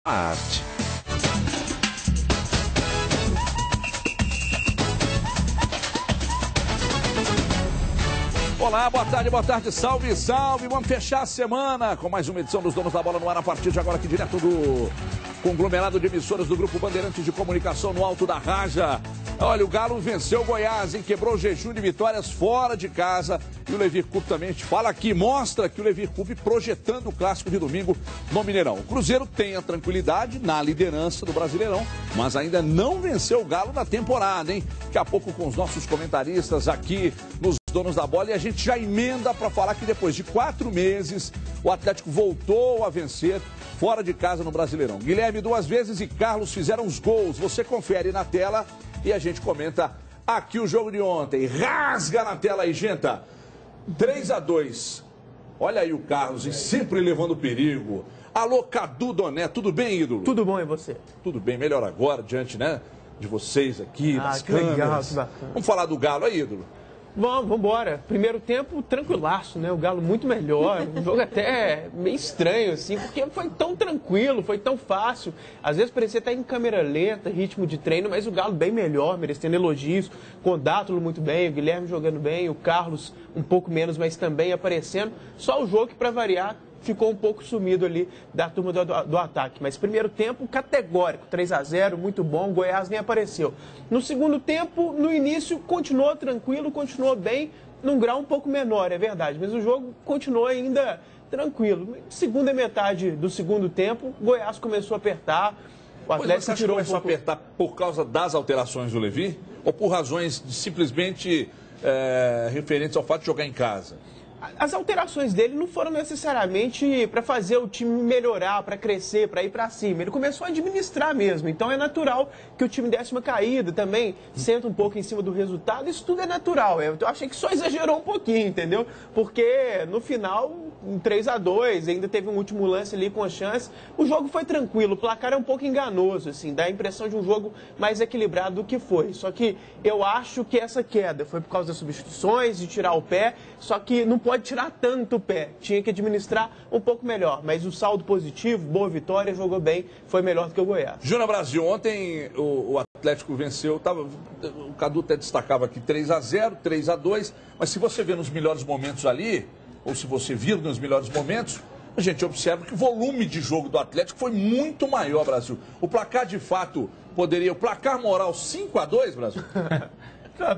Arte. Olá, boa tarde, salve, salve. Vamos fechar a semana com mais uma edição dos Donos da Bola no ar a partir de agora aqui direto do conglomerado de emissoras do Grupo Bandeirantes de Comunicação no Alto da Raja. Olha, o Galo venceu o Goiás, hein? Quebrou o jejum de vitórias fora de casa. E o Levir Coupe também te fala aqui, mostra que o Levir Coupe projetando o clássico de domingo no Mineirão. O Cruzeiro tem a tranquilidade na liderança do Brasileirão, mas ainda não venceu o Galo na temporada, hein? Daqui a pouco com os nossos comentaristas aqui nos Donos da Bola, e a gente já emenda para falar que depois de 4 meses o Atlético voltou a vencer fora de casa no Brasileirão. Guilherme 2 vezes e Carlos fizeram os gols. Você confere na tela e a gente comenta aqui o jogo de ontem. Rasga na tela aí, gente. 3-2. Olha aí o Carlos, e sempre levando perigo. Alô, Cadu Doné, tudo bem, ídolo? Tudo bom, e você? Tudo bem, melhor agora, diante, né, de vocês aqui, nas que câmeras. legal, que bacana. Vamos falar do Galo aí, ídolo? Vamos embora. Primeiro tempo, tranquilaço, né? O Galo muito melhor. Um jogo até meio estranho, assim, porque foi tão tranquilo, foi tão fácil. Às vezes parecia até em câmera lenta, ritmo de treino, mas o Galo bem melhor, merecendo elogios. Com o Dátolo muito bem, o Guilherme jogando bem, o Carlos um pouco menos, mas também aparecendo. Só o jogo que, para variar, ficou um pouco sumido ali da turma do ataque. Mas primeiro tempo, categórico, 3-0, muito bom, Goiás nem apareceu. No segundo tempo, no início, continuou tranquilo, continuou bem, num grau um pouco menor, é verdade. Mas o jogo continuou ainda tranquilo. Segunda metade do segundo tempo, Goiás começou a apertar. O Atlético tirou começou a apertar por causa das alterações do Levir? Ou por razões simplesmente referentes ao fato de jogar em casa? As alterações dele não foram necessariamente para fazer o time melhorar, para crescer, para ir para cima. Ele começou a administrar mesmo. Então é natural que o time desse uma caída também, senta um pouco em cima do resultado. Isso tudo é natural. Eu achei que só exagerou um pouquinho, entendeu? Porque no final, um 3-2, ainda teve um último lance ali com a chance. O jogo foi tranquilo, o placar é um pouco enganoso, assim, dá a impressão de um jogo mais equilibrado do que foi. Só que eu acho que essa queda foi por causa das substituições, de tirar o pé, só que não pode tirar tanto o pé, tinha que administrar um pouco melhor, mas o saldo positivo, boa vitória, jogou bem, foi melhor do que o Goiás. Júnior Brasil, ontem o Atlético venceu, o Cadu até destacava aqui 3-0, 3-2, mas se você vê nos melhores momentos ali, ou se você vir nos melhores momentos, a gente observa que o volume de jogo do Atlético foi muito maior, Brasil. O placar de fato poderia, o placar moral 5-2, Brasil?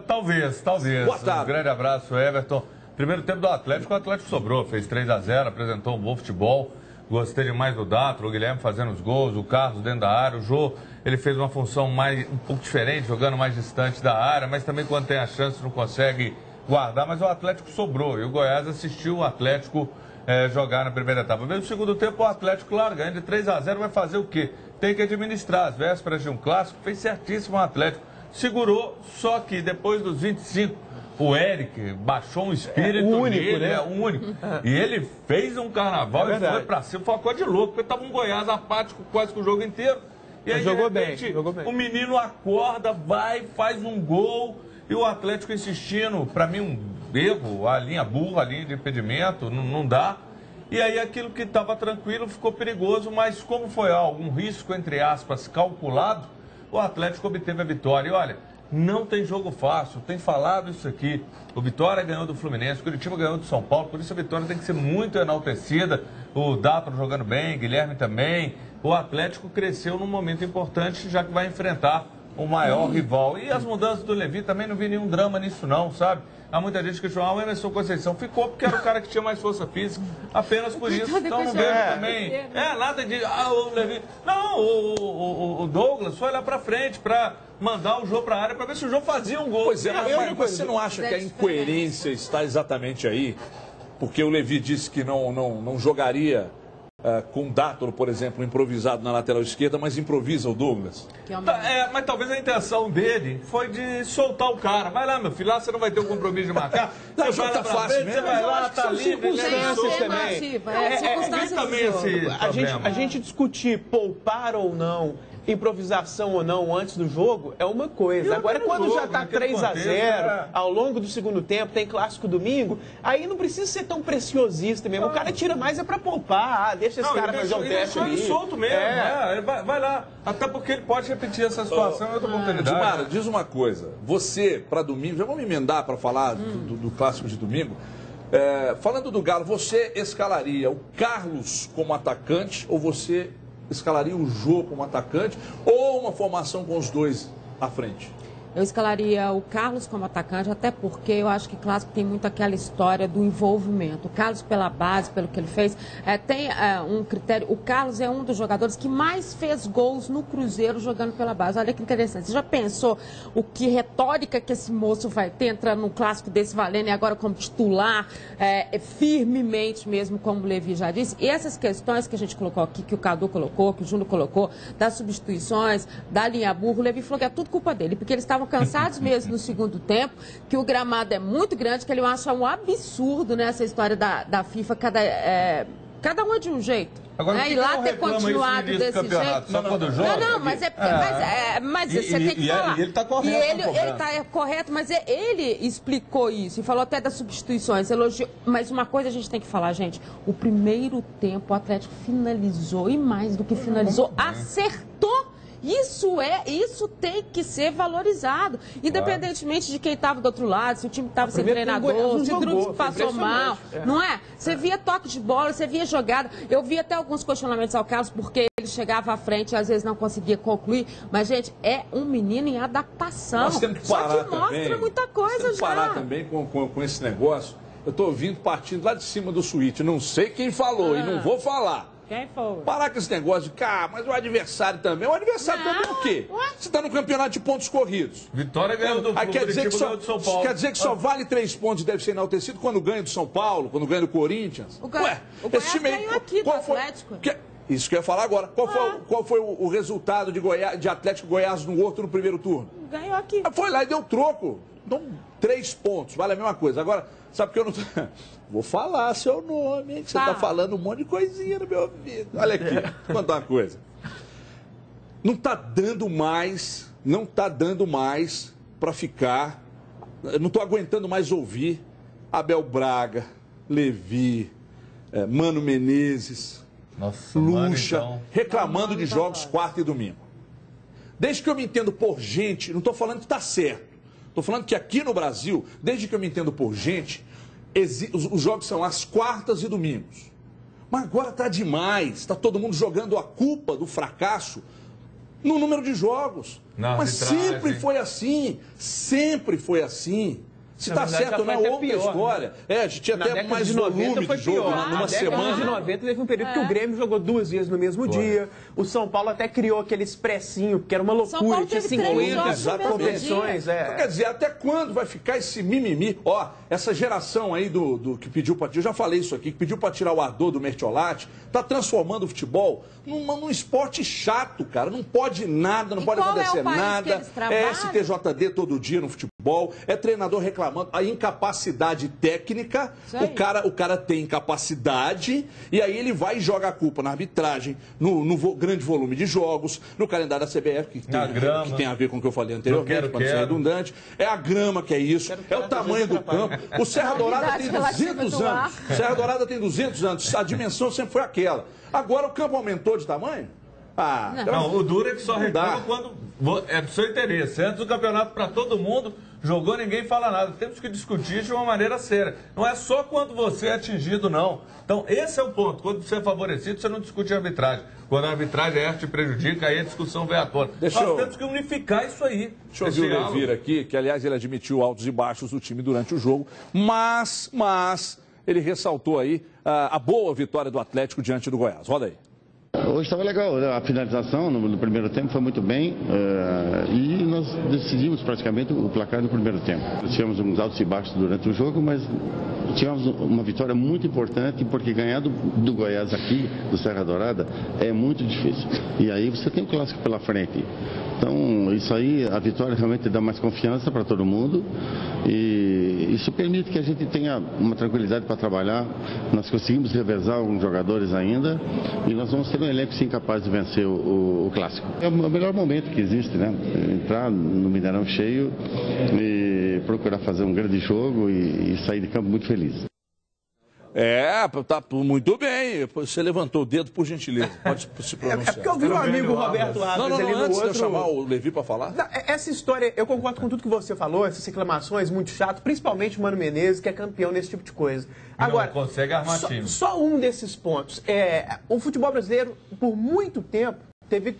Talvez. Boa tarde. Um grande abraço, Everton. Primeiro tempo do Atlético, o Atlético sobrou, fez 3-0, apresentou um bom futebol. Gostei demais do Dátolo, o Guilherme fazendo os gols, o Carlos dentro da área, o Jô, ele fez uma função um pouco diferente, jogando mais distante da área, mas também quando tem a chance não consegue guardar, mas o Atlético sobrou. E o Goiás assistiu o Atlético jogar na primeira etapa. No segundo tempo, o Atlético, claro, ganhando de 3-0, vai fazer o quê? Tem que administrar as vésperas de um clássico, fez certíssimo o Atlético. Segurou, só que depois dos 25, o Eric baixou um espírito único, né? O único. E ele fez um carnaval e foi pra cima, foi uma coisa de louco, porque tava um Goiás apático quase que o jogo inteiro. E aí, jogou de repente, bem. O menino acorda, vai, faz um gol, e o Atlético insistindo, pra mim um erro, a linha burra, a linha de impedimento, não dá. E aí aquilo que estava tranquilo ficou perigoso, mas como foi algum risco, entre aspas, calculado, o Atlético obteve a vitória. E olha, não tem jogo fácil, tem falado isso aqui. O Vitória ganhou do Fluminense, o Curitiba ganhou do São Paulo, por isso a vitória tem que ser muito enaltecida. O Dátolo jogando bem, Guilherme também. O Atlético cresceu num momento importante, já que vai enfrentar o maior rival. E as mudanças do Levir também não vi nenhum drama nisso não, sabe? Há muita gente que chama, o Emerson Conceição ficou porque era o cara que tinha mais força física, apenas por isso. Então não vejo também, nada de, o Levir. Não, o Douglas foi lá pra frente pra mandar o jogo pra área pra ver se o jogo fazia um gol. Pois é, mas você não acha que a incoerência está exatamente aí? Porque o Levir disse que não jogaria com o Dátolo, por exemplo, improvisado na lateral esquerda, mas improvisa o Douglas. Mas talvez a intenção dele foi de soltar o cara. Vai lá, meu filho, lá você não vai ter o compromisso de marcar. Você vai lá pra frente, você vai lá, tá livre. A gente discutir poupar ou não improvisação ou não antes do jogo é uma coisa. Agora, quando já está 3-0, ao longo do segundo tempo, tem clássico domingo, aí não precisa ser tão preciosista mesmo. O cara tira mais é pra poupar. Deixa esse cara fazer um teste ali. Ele solto mesmo. Vai lá. Até porque ele pode repetir essa situação em outra oportunidade. Dimara, diz uma coisa. Você, para domingo, já vamos emendar para falar do clássico de domingo. Falando do Galo, você escalaria o Carlos como atacante ou você escalaria o Jô como atacante ou uma formação com os dois à frente? Eu escalaria o Carlos como atacante, até porque eu acho que clássico tem muito aquela história do envolvimento. O Carlos, pela base, pelo que ele fez, tem um critério. O Carlos é um dos jogadores que mais fez gols no Cruzeiro jogando pela base. Olha que interessante. Você já pensou o que retórica que esse moço vai ter entrando num clássico desse valendo e agora como titular, firmemente mesmo, como o Levi já disse? E essas questões que a gente colocou aqui, que o Cadu colocou, que o Júnior colocou, das substituições, da linha burro, o Levi falou que é tudo culpa dele, porque eles estavam cansados mesmo no segundo tempo, que o gramado é muito grande, que ele acha um absurdo, né, essa história da FIFA, cada um é de um jeito. Agora, e lá ter continuado desse jeito. Só quando joga? Não, mas você tem que falar. E ele está correto. Ele está correto, mas ele explicou isso e falou até das substituições, elogiou. Mas uma coisa a gente tem que falar, gente: o primeiro tempo o Atlético finalizou e mais do que finalizou, acertou. Isso tem que ser valorizado, independentemente de quem estava do outro lado, se o time estava sem treinador, se o grupo passou mal, não é? Você via toque de bola, você via jogada. Eu vi até alguns questionamentos ao Carlos, porque ele chegava à frente e às vezes não conseguia concluir. Mas, gente, é um menino em adaptação. Nós temos que parar. Só que mostra também, muita coisa temos já. Que parar também com esse negócio. Eu estou ouvindo partindo lá de cima do suíte. Não sei quem falou e não vou falar. Quem foi? Parar com esse negócio de, mas o adversário também. O adversário também é o quê? Você está no campeonato de pontos corridos. Vitória ganhou do São Paulo. Quer dizer que só vale 3 pontos e deve ser enaltecido quando ganha do São Paulo, quando ganha do Corinthians? O Goiás ganhou aqui do Atlético. Isso que eu ia falar agora. Qual foi o resultado de Atlético Goiás no Horto no primeiro turno? Ganhou aqui. Foi lá e deu troco. Então, 3 pontos, vale a mesma coisa. Agora, sabe que eu não... Vou falar seu nome, hein? Que você tá falando um monte de coisinha no meu ouvido. Olha aqui, vou contar uma coisa. Não tá dando mais para ficar... Eu não tô aguentando mais ouvir Abel Braga, Levi, Mano Menezes, Lucha, reclamando de jogos quarta e domingo. Desde que eu me entendo por gente, não tô falando que tá certo. Estou falando que aqui no Brasil, desde que eu me entendo por gente, os jogos são às quartas e domingos. Mas agora está demais. Está todo mundo jogando a culpa do fracasso no número de jogos. Mas sempre foi assim. Sempre foi assim. Se está certo ou não é outra história. A gente tinha até mais volume de jogo numa semana. Na década de 90 teve um período que o Grêmio jogou 2 vezes no mesmo dia. O São Paulo até criou aquele expressinho, que era uma loucura. Tinha 50 competições. Então, quer dizer, até quando vai ficar esse mimimi? Essa geração aí do que pediu para tirar, eu já falei isso aqui, que pediu para tirar o ardor do Mertiolate, está transformando o futebol num esporte chato, cara. Não pode nada, não pode acontecer nada. É STJD todo dia no futebol, é treinador reclamando. A incapacidade técnica, o cara tem incapacidade e aí ele vai e joga a culpa na arbitragem, no grande volume de jogos, no calendário da CBF, que tem a ver com o que eu falei anteriormente, para não ser redundante. É a grama que é isso, é o tamanho do campo. O Serra Dourada tem 200 anos. Serra Dourada tem 200 anos, a dimensão sempre foi aquela. Agora o campo aumentou de tamanho? Não, o duro é que só reclama quando é do seu interesse. Antes do campeonato para todo mundo, jogou, ninguém fala nada. Temos que discutir de uma maneira séria. Não é só quando você é atingido, não. Então, esse é o ponto. Quando você é favorecido, você não discute a arbitragem. Quando a arbitragem te prejudica, aí a discussão vem à tona. Nós temos que unificar isso aí. Deixa eu ouvir o Levir aqui, que aliás ele admitiu altos e baixos do time durante o jogo, mas ele ressaltou aí a boa vitória do Atlético diante do Goiás. Roda aí. Hoje estava legal, a finalização no primeiro tempo foi muito bem e nós decidimos praticamente o placar no primeiro tempo. Tivemos uns altos e baixos durante o jogo, mas tivemos uma vitória muito importante porque ganhar do Goiás aqui, do Serra Dourada, é muito difícil. E aí você tem o clássico pela frente. Então, isso aí, a vitória realmente dá mais confiança para todo mundo e Isso permite que a gente tenha uma tranquilidade para trabalhar. Nós conseguimos revezar alguns jogadores ainda e nós vamos ter um elenco sim capaz de vencer o Clássico. É o melhor momento que existe, né? Entrar no Mineirão cheio e procurar fazer um grande jogo e sair de campo muito feliz. Tá muito bem. Você levantou o dedo, por gentileza. Pode se pronunciar. É porque eu vi o amigo Roberto Alves ali no antes outro... de eu chamar o Levi para falar. Não, essa história, eu concordo com tudo que você falou, essas reclamações muito chato, principalmente o Mano Menezes, que é campeão nesse tipo de coisa. Agora, não consegue armar time. Só um desses pontos. O futebol brasileiro, por muito tempo, teve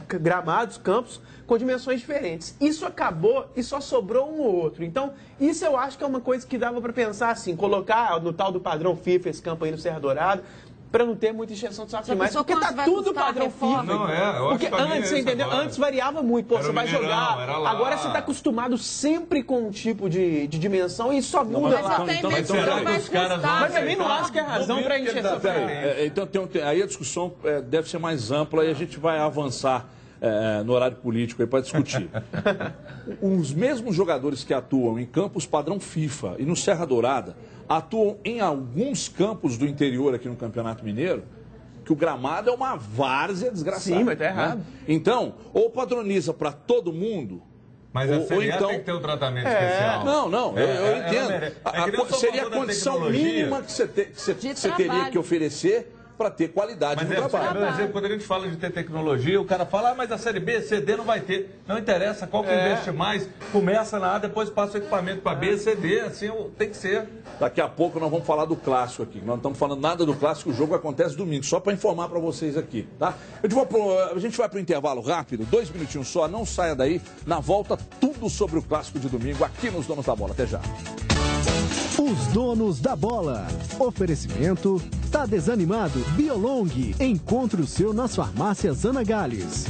gramados, campos com dimensões diferentes. Isso acabou e só sobrou um ou outro. Então, isso eu acho que é uma coisa que dava para pensar assim, colocar no tal do padrão FIFA esse campo aí no Serra Dourada, para não ter muita injeção de saco demais, porque tá tudo padrão FIFA. Não, eu porque acho que antes, você entendeu? Agora. Antes variava muito. Pô, Era você vai Mineirão, jogar. era lá. Agora você tá acostumado sempre com um tipo de dimensão e só muda lá. Mas também não acho que é razão para injeção. Então, aí a discussão deve ser mais ampla e a gente vai avançar no horário político aí para discutir. Os mesmos jogadores que atuam em campos padrão FIFA e no Serra Dourada atuam em alguns campos do interior aqui no Campeonato Mineiro, que o gramado é uma várzea desgraçada. Sim, mas tá errado. Né? Então, ou padroniza para todo mundo. Mas a Série A então... tem que ter um tratamento especial. Eu entendo. Seria a condição mínima que você teria que oferecer para ter qualidade no trabalho. Por exemplo, quando a gente fala de ter tecnologia, o cara fala, mas a Série B, C, D não vai ter. Não interessa, qual que investe mais, começa na A, depois passa o equipamento para B, C, D, assim tem que ser. Daqui a pouco nós vamos falar do Clássico aqui. Nós não estamos falando nada do Clássico, o jogo acontece domingo, só para informar para vocês aqui, tá? A gente vai para o intervalo rápido, 2 minutinhos só, não saia daí. Na volta, tudo sobre o Clássico de domingo aqui nos Donos da Bola. Até já. Os Donos da Bola. Oferecimento. Tá desanimado? Biolong. Encontre o seu nas farmácias Ana Galles.